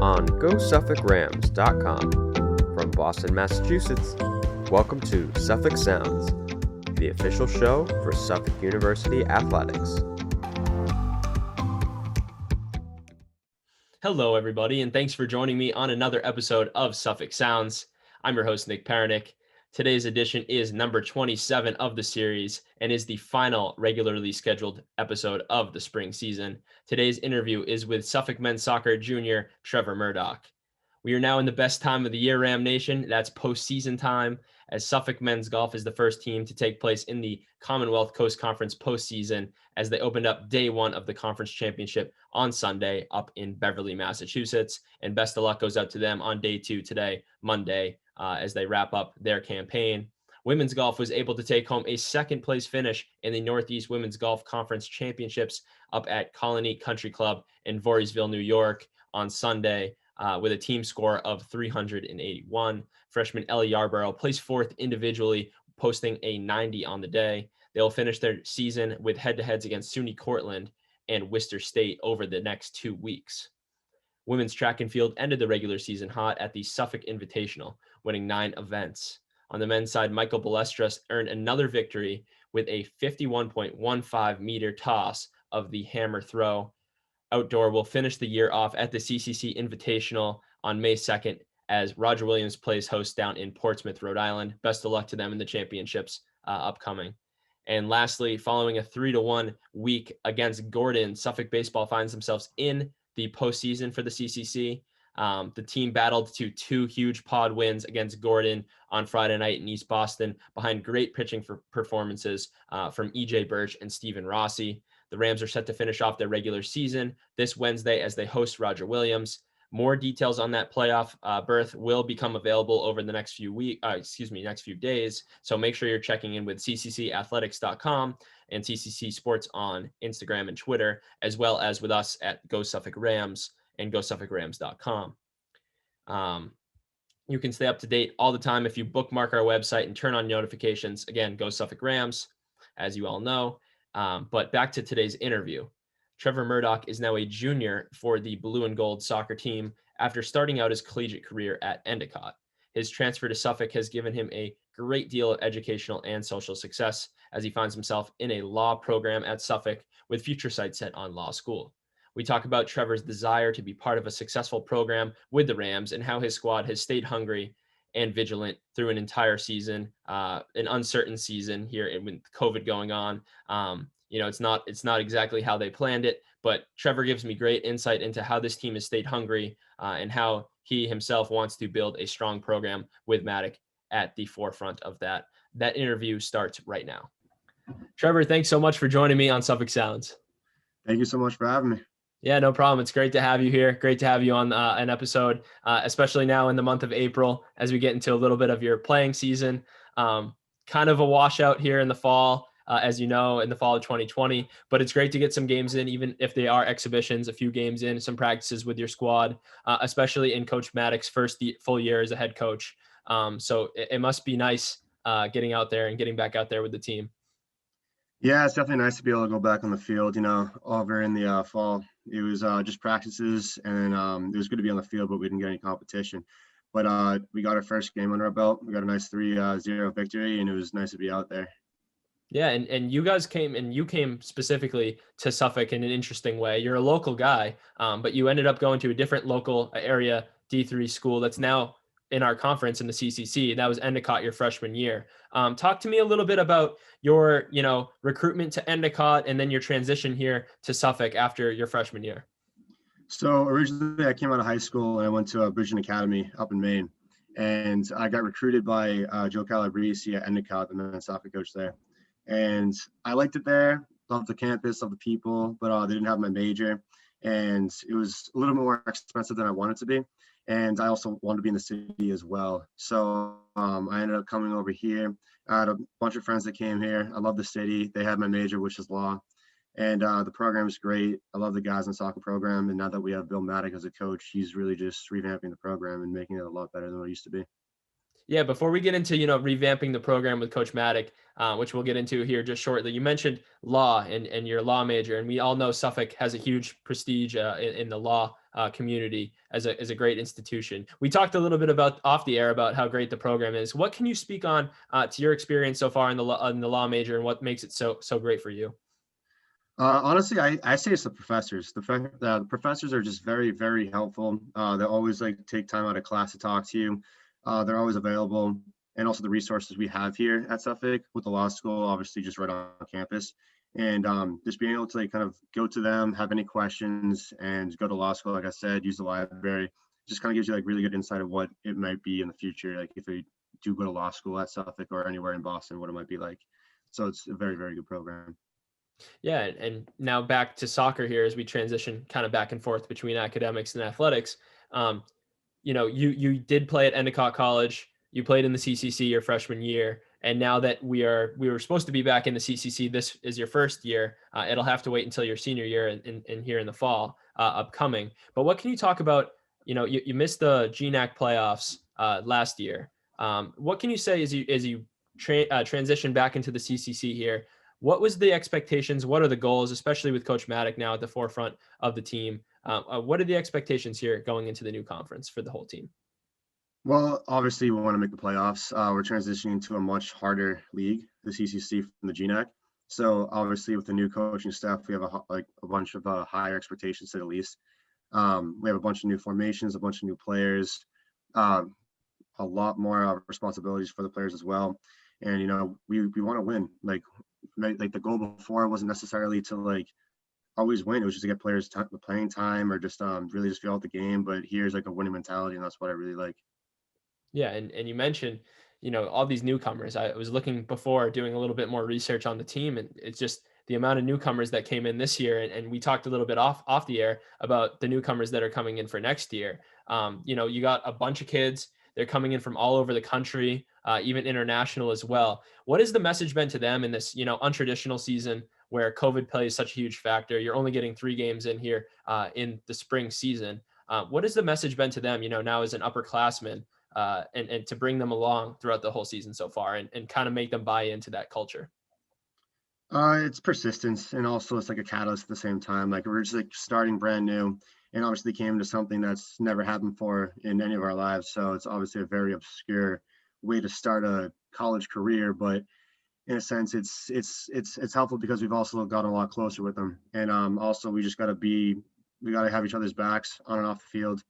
on GoSuffolkRams.com. From Boston, Massachusetts, welcome to Suffolk Sounds, the official show for Suffolk University Athletics. Hello, everybody, and thanks for joining me on another episode of Suffolk Sounds. I'm your host, Nick Paranick. Today's edition is number 27 of the series and is the final regularly scheduled episode of the spring season. Today's interview is with Suffolk men's soccer junior Trevor Murdoch. We are now in the best time of the year, Ram Nation. That's postseason time, as Suffolk men's golf is the first team to take place in the Commonwealth Coast Conference postseason, as they opened up day one of the conference championship on Sunday up in Beverly, Massachusetts. And best of luck goes out to them on day two today, Monday, as they wrap up their campaign. Women's golf was able to take home a second place finish in the Northeast Women's Golf Conference Championships up at Colony Country Club in Voorheesville, New York on Sunday with a team score of 381. Freshman Ellie Yarborough placed fourth individually, posting a 90 on the day. They'll finish their season with head-to-heads against SUNY Cortland and Worcester State over the next 2 weeks. Women's track and field ended the regular season hot at the Suffolk Invitational, winning 9 events. On the men's side, Michael Balestras earned another victory with a 51.15 meter toss of the hammer throw. Outdoor will finish the year off at the CCC Invitational on May 2nd as Roger Williams plays host down in Portsmouth, Rhode Island. Best of luck to them in the championships upcoming. And lastly, following a 3-1 week against Gordon, Suffolk baseball finds themselves in the postseason for the CCC. The team battled to 2 huge pod wins against Gordon on Friday night in East Boston behind great pitching performances from EJ Birch and Stephen Rossi. The Rams are set to finish off their regular season this Wednesday as they host Roger Williams. More details on that playoff berth will become available over the next few days. So make sure you're checking in with cccathletics.com and CCC Sports on Instagram and Twitter, as well as with us at Go Suffolk Rams and GoSuffolkRams.com. You can stay up to date all the time if you bookmark our website and turn on notifications. Again, Go Suffolk Rams, as you all know. But back to today's interview. Trevor Murdoch is now a junior for the Blue and Gold soccer team after starting out his collegiate career at Endicott. His transfer to Suffolk has given him a great deal of educational and social success as he finds himself in a law program at Suffolk with future sights set on law school. We talk about Trevor's desire to be part of a successful program with the Rams and how his squad has stayed hungry and vigilant through an entire season, an uncertain season here with COVID going on. It's not exactly how they planned it, but Trevor gives me great insight into how this team has stayed hungry and how he himself wants to build a strong program with Maddock at the forefront of that. That interview starts right now. Trevor, thanks so much for joining me on Suffolk Sounds. Thank you so much for having me. Yeah, no problem. It's great to have you here. Great to have you on an episode, especially now in the month of April as we get into a little bit of your playing season. Kind of a washout here in the fall. As you know, in the fall of 2020, but it's great to get some games in, even if they are exhibitions, a few games in, some practices with your squad, especially in Coach Maddock's first full year as a head coach. So it must be nice getting out there and getting back out there with the team. Yeah, it's definitely nice to be able to go back on the field, over in the fall. It was just practices, and it was good to be on the field, but we didn't get any competition. But we got our first game under our belt. We got a nice 3-0 victory, and it was nice to be out there. Yeah, and you guys came specifically to Suffolk in an interesting way. You're a local guy, but you ended up going to a different local area D3 school that's now in our conference in the CCC. That was Endicott your freshman year. Talk to me a little bit about your, recruitment to Endicott and then your transition here to Suffolk after your freshman year. So originally I came out of high school and I went to Bridgeton Academy up in Maine, and I got recruited by Joe Calabrese at Endicott, the men's soccer coach there. And I liked it there, loved the campus, loved the people, but they didn't have my major. And it was a little more expensive than I wanted to be. And I also wanted to be in the city as well. So I ended up coming over here. I had a bunch of friends that came here. I love the city. They had my major, which is law. And the program is great. I love the guys in the soccer program. And now that we have Bill Maddock as a coach, he's really just revamping the program and making it a lot better than what it used to be. Yeah, before we get into, revamping the program with Coach Maddock, which we'll get into here just shortly, you mentioned law and your law major, and we all know Suffolk has a huge prestige in the law community as a great institution. We talked a little bit about off the air about how great the program is. What can you speak on to your experience so far in the law major, and what makes it so great for you? Honestly, I say it's the professors. The professors are just very, very helpful. They always like take time out of class to talk to you. They're always available, and also the resources we have here at Suffolk with the law school, obviously just right on campus, and just being able to like kind of go to them, have any questions, and go to law school. Like I said, use the library. Just kind of gives you like really good insight of what it might be in the future, like if they do go to law school at Suffolk or anywhere in Boston, what it might be like. So it's a very, very good program. Yeah, and now back to soccer here as we transition kind of back and forth between academics and athletics. Um, you did play at Endicott College. You played in the CCC your freshman year, and now that we were supposed to be back in the CCC, this is your first year. It'll have to wait until your senior year in here in the fall upcoming. But what can you talk about? You missed the GNAC playoffs last year. What can you say as you transition back into the CCC here? What was the expectations? What are the goals, especially with Coach Maddock now at the forefront of the team? What are the expectations here going into the new conference for the whole team? Well, obviously, we want to make the playoffs. We're transitioning to a much harder league, the CCC from the GNAC. So obviously, with the new coaching staff, we have a bunch of higher expectations, to the least. We have a bunch of new formations, a bunch of new players, uh, a lot more responsibilities for the players as well. And we want to win. Like the goal before wasn't necessarily to like always win. It was just to get players playing time or just really just feel out the game. But here's like a winning mentality, and that's what I really like. Yeah, and you mentioned, all these newcomers. I was looking before doing a little bit more research on the team, and it's just the amount of newcomers that came in this year. And we talked a little bit off the air about the newcomers that are coming in for next year. You got a bunch of kids. They're coming in from all over the country, even international as well. What has the message been to them in this, untraditional season where COVID plays such a huge factor? You're only getting 3 games in here in the spring season. What has the message been to them, now as an upperclassman? And to bring them along throughout the whole season so far and kind of make them buy into that culture? It's persistence, and also it's like a catalyst at the same time. Like we're just like starting brand new, and obviously came into something that's never happened before in any of our lives. So it's obviously a very obscure way to start a college career, but in a sense, it's helpful because we've also gotten a lot closer with them, and also we got to have each other's backs on and off the field,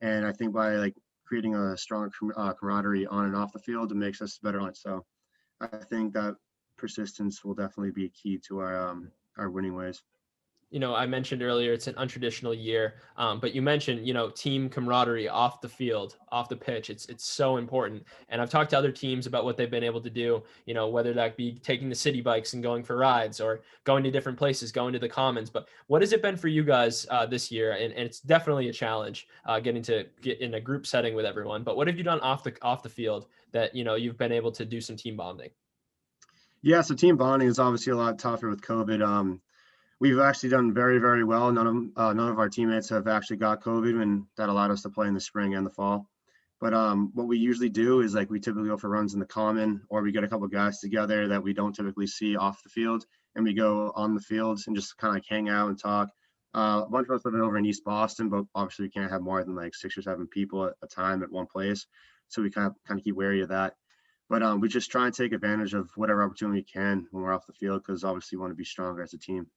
and I think by like creating a strong camaraderie on and off the field, it makes us better on it. So I think that persistence will definitely be key to our winning ways. I mentioned earlier it's an untraditional year, but you mentioned, team camaraderie off the field, off the pitch. It's so important. And I've talked to other teams about what they've been able to do, whether that be taking the city bikes and going for rides or going to different places, going to the commons. But what has it been for you guys this year? And it's definitely a challenge getting to get in a group setting with everyone. But what have you done off the field that, you've been able to do some team bonding? Yeah, so team bonding is obviously a lot tougher with COVID. We've actually done very, very well. None of our teammates have actually got COVID, and that allowed us to play in the spring and the fall. But what we usually do is like we typically go for runs in the common, or we get a couple of guys together that we don't typically see off the field, and we go on the fields and just kind of like hang out and talk. A bunch of us live over in East Boston, but obviously we can't have more than like 6 or 7 people at a time at one place, so we kind of keep wary of that. But we just try and take advantage of whatever opportunity we can when we're off the field, because obviously we want to be stronger as a team.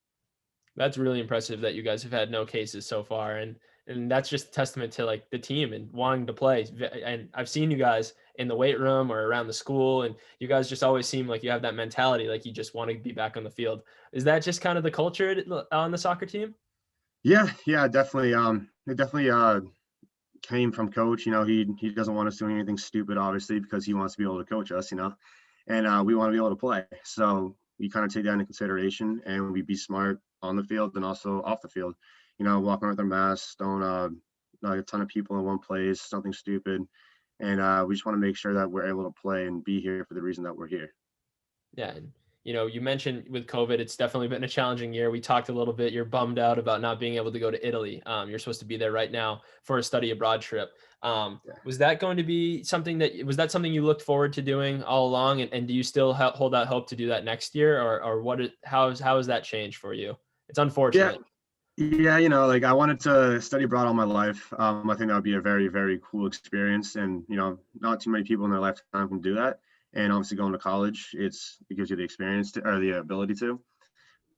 That's really impressive that you guys have had no cases so far, and that's just a testament to like the team and wanting to play. And I've seen you guys in the weight room or around the school, and you guys just always seem like you have that mentality, like you just want to be back on the field. Is that just kind of the culture on the soccer team? Yeah, definitely. It definitely came from coach. He doesn't want us doing anything stupid, obviously, because he wants to be able to coach us. And we want to be able to play. So we kind of take that into consideration, and we be smart on the field and also off the field. Walking around with our masks, don't like a ton of people in one place, something stupid, and we just want to make sure that we're able to play and be here for the reason that we're here. Yeah, and You mentioned with COVID, it's definitely been a challenging year. We talked a little bit. You're bummed out about not being able to go to Italy. You're supposed to be there right now for a study abroad trip. Was that going to be something something you looked forward to doing all along? And do you still hold out hope to do that next year, or how has that changed for you? It's Yeah. unfortunate. Yeah, like I wanted to study abroad all my life. I think that would be a very, very cool experience, and not too many people in their lifetime can do that. And obviously, going to college, it gives you the experience or the ability to.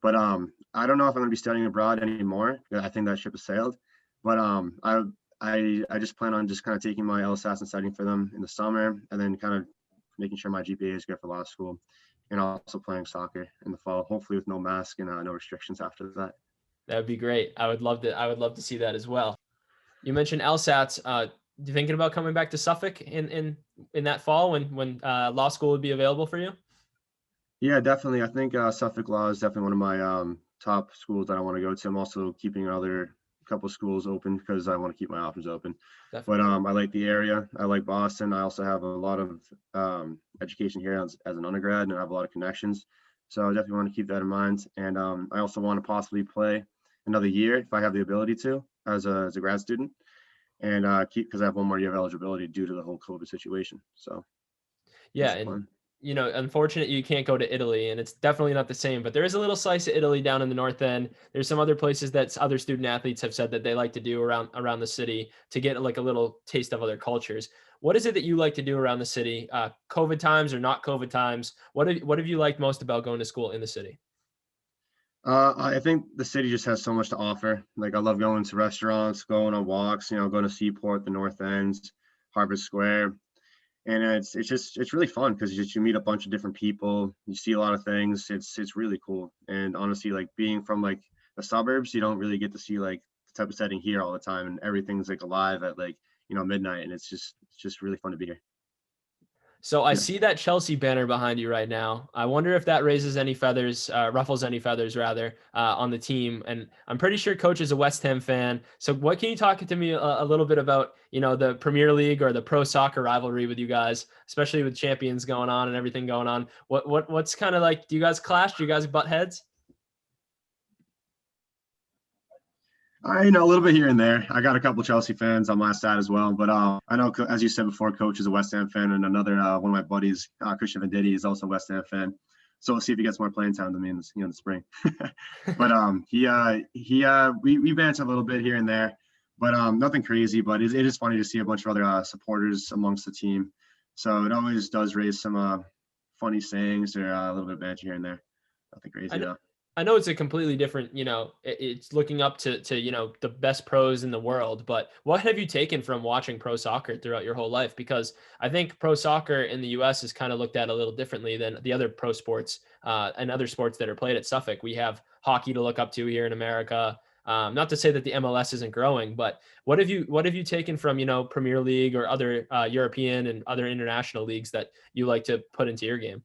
But I don't know if I'm going to be studying abroad anymore. I think that ship has sailed. But I just plan on just kind of taking my LSATs and studying for them in the summer, and then kind of making sure my GPA is good for law school, and also playing soccer in the fall, hopefully with no mask and no restrictions after that. That would be great. I would love to see that as well. You mentioned LSATs. You thinking about coming back to Suffolk in that fall when law school would be available for you? Yeah, definitely. I think Suffolk Law is definitely one of my top schools that I want to go to. I'm also keeping another couple schools open because I want to keep my options open. Definitely. But I like the area. I like Boston. I also have a lot of education here as an undergrad, and I have a lot of connections. So I definitely want to keep that in mind. And I also want to possibly play another year if I have the ability to as a grad student, and because I have one more year of eligibility due to the whole COVID situation. So Yeah, that's the and plan. unfortunately you can't go to Italy, and it's definitely not the same, but there is a little slice of Italy down in the north end. There's some other places that other student athletes have said that they like to do around the city to get like a little taste of other cultures. What is it that you like to do around the city? COVID times or not COVID times? What have you liked most about going to school in the city? I think the city just has so much to offer. Like I love going to restaurants, going on walks, going to Seaport, the North End, Harbor Square, and it's really fun because you meet a bunch of different people, you see a lot of things. It's really cool. And honestly, like being from like the suburbs, you don't really get to see like the type of setting here all the time, and everything's like alive at like midnight, and it's just really fun to be here. So I Yeah. see that Chelsea banner behind you right now. I wonder if that raises any feathers, ruffles any feathers rather, on the team. And I'm pretty sure Coach is a West Ham fan. So what can you talk to me a little bit about, the Premier League or the pro soccer rivalry with you guys, especially with champions going on and everything going on? What's kind of like? Do you guys clash? Do you guys butt heads? A little bit here and there. I got a couple Chelsea fans on my side as well, but I know, as you said before, Coach is a West Ham fan, and another one of my buddies, Christian Venditti, is also a West Ham fan. So we'll see if he gets more playing time than me in the spring. But we banter a little bit here and there, but nothing crazy. But it is funny to see a bunch of other supporters amongst the team. So it always does raise some funny sayings or a little bit of banter here and there. Nothing crazy though. I know it's a completely different, it's looking up to the best pros in the world, but what have you taken from watching pro soccer throughout your whole life? Because I think pro soccer in the US is kind of looked at a little differently than the other pro sports and other sports that are played at Suffolk. We have hockey to look up to here in America. Not to say that the MLS isn't growing, but what have you taken from, Premier League or other European and other international leagues that you like to put into your game?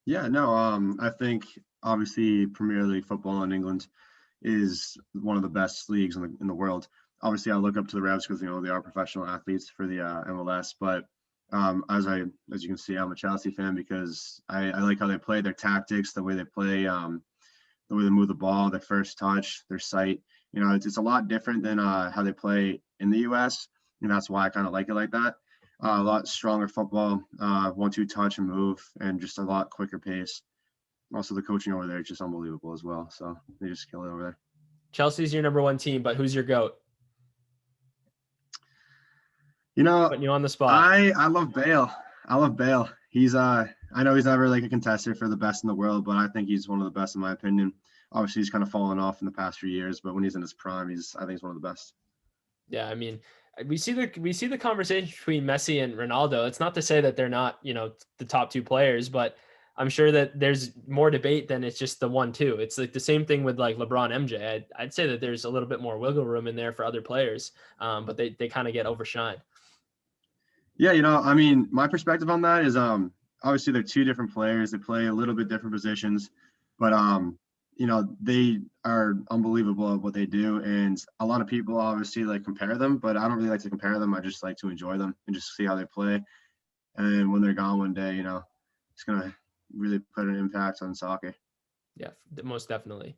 Yeah, no, I think obviously Premier League football in England is one of the best leagues in the world. Obviously, I look up to the Revs because they are professional athletes for the MLS. But as you can see, I'm a Chelsea fan because I like how they play, their tactics, the way they play, the way they move the ball, their first touch, their sight. It's a lot different than how they play in the US, and that's why I kind of like it like that. A lot stronger football, 1-2 touch and move, and just a lot quicker pace. Also, the coaching over there is just unbelievable as well. So they just kill it over there. Chelsea's your number one team, but who's your GOAT? Putting you on the spot. I love Bale. I love Bale. I know he's never like a contestant for the best in the world, but I think he's one of the best in my opinion. Obviously, he's kind of fallen off in the past few years, but when he's in his prime, I think he's one of the best. Yeah, I mean, we see the conversation between Messi and Ronaldo. It's not to say that they're not, the top two players, but I'm sure that there's more debate than it's just the 1-2. It's like the same thing with like LeBron, MJ. I'd say that there's a little bit more wiggle room in there for other players, but they kind of get overshined. Yeah, I mean, my perspective on that is obviously they're two different players. They play a little bit different positions, but they are unbelievable at what they do. And a lot of people obviously like compare them, but I don't really like to compare them. I just like to enjoy them and just see how they play. And when they're gone one day, it's gonna really put an impact on soccer. Yeah, most definitely.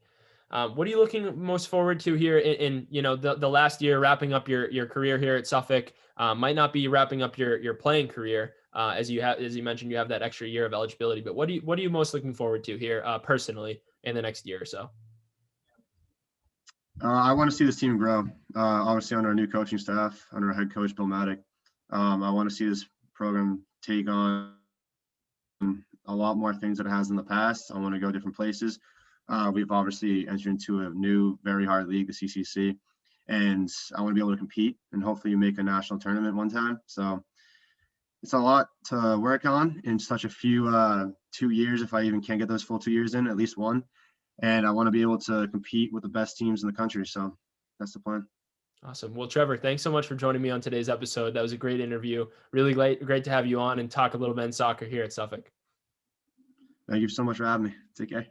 What are you looking most forward to here in the last year, wrapping up your career here at Suffolk? Might not be wrapping up your playing career, as you mentioned, you have that extra year of eligibility. But what are you most looking forward to here personally in the next year or so? I want to see this team grow. Obviously, under our new coaching staff, under our head coach Bill Maddock, I want to see this program take on a lot more things that it has in the past. I want to go different places. We've obviously entered into a new, very hard league, the CCC, and I want to be able to compete and hopefully make a national tournament one time. So it's a lot to work on in such a few 2 years, if I even can get those full 2 years in, at least one. And I want to be able to compete with the best teams in the country. So that's the plan. Awesome. Well, Trevor, thanks so much for joining me on today's episode. That was a great interview. Really great to have you on and talk a little men's soccer here at Suffolk. Thank you so much for having me. Take care.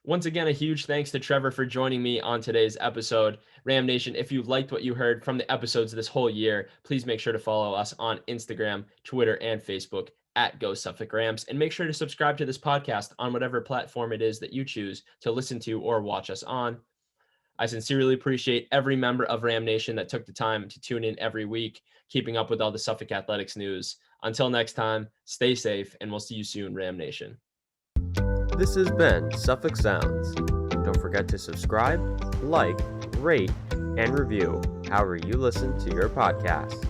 Once again, a huge thanks to Trevor for joining me on today's episode. Ram Nation, if you liked what you heard from the episodes this whole year, please make sure to follow us on Instagram, Twitter, and Facebook at Go Suffolk Rams. And make sure to subscribe to this podcast on whatever platform it is that you choose to listen to or watch us on. I sincerely appreciate every member of Ram Nation that took the time to tune in every week, keeping up with all the Suffolk athletics news. Until next time, stay safe, and we'll see you soon, Ram Nation. This has been Suffolk Sounds. Don't forget to subscribe, like, rate, and review however you listen to your podcast.